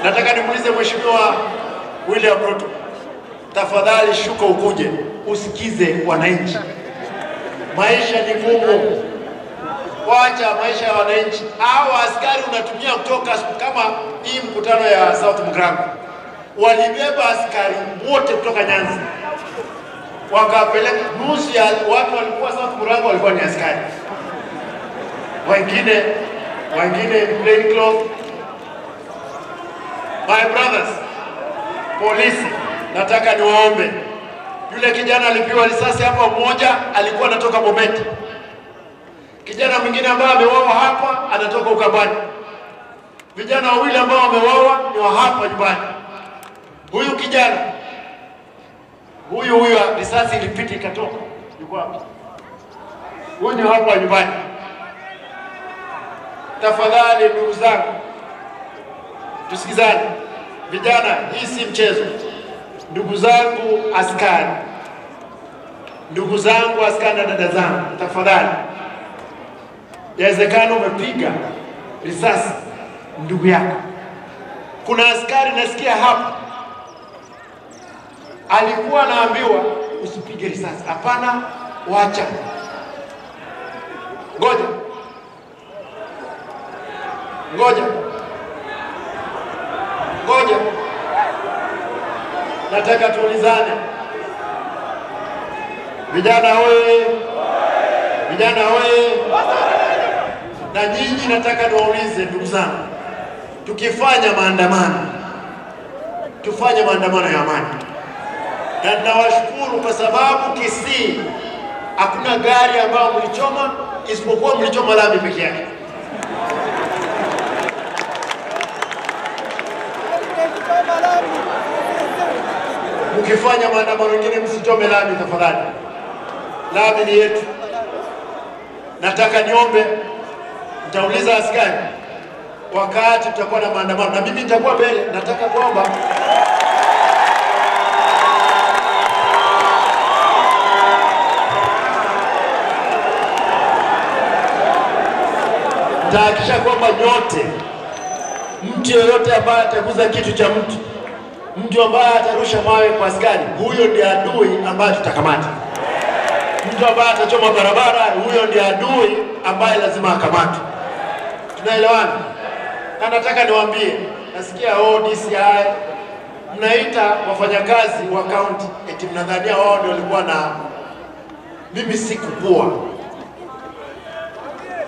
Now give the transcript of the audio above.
Nataka nimuulize Mheshimiwa William Ruto, tafadhali shuka ukuje usikize wananchi. Maisha ni ngumu. Wacha maisha ya wananchi. Hao askari unatumia kutoka kama hii mkutano ya South Mugrango. Walibeba askari wote kutoka Nyanza. Wakapeleka nusu ya watu walikuwa South Mugrango walikuwa ni askari. Wengine plain clothes. My brothers, polisi, nataka niwaombe. Yule kijana alipiwa risasi hapa, mmoja alikuwa anatoka Bometi. Kijana mwingine ambaye amewawa hapa anatoka Ukambani. Vijana wawili ambao wamewawa ni wa hapa nyumbani. Huyu kijana huyu risasi ilipita ikatoka. Yuko hapa. Huyu ni hapa nyumbani. Tafadhali ndugu zangu, tusikizane. Vijana, hii si mchezo. Ndugu zangu askari. Ndugu zangu askari na dada zangu, tafadhali. Yawezekana umepiga risasi ndugu yako. Kuna askari nasikia hapa alikuwa anaambiwa usipige risasi. Hapana, wacha. Ngoja. Nataka tuulizane. Vijana wewe. Na nyinyi nataka niwaulize ndugu zangu. Tukifanya maandamano, tufanye maandamano ya amani. Na nawashukuru kwa sababu Kisii hakuna gari ambayo mlichoma isipokuwa mlichoma lami pekee yake. Mkifanya maandamano mengine msichome lami tafadhali. Lami ni yetu. Nataka niombe, nitauliza askari wakati tutakuwa na maandamano, na mimi nitakuwa mbele. Nataka kuomba tahakisha kwamba nyote, mtu yoyote ambaye ataguza kitu cha mtu ambaye atarusha mawe kwa askari, huyo ndiye adui ambaye tutakamata. Mtu ambaye atachoma barabara, huyo ndiye adui ambaye lazima akamatwe. Tunaelewana? Na nataka niwaambie, nasikia DCI mnaita wafanyakazi wa county eti mnadhania wao ndio walikuwa na. Mimi sikukua.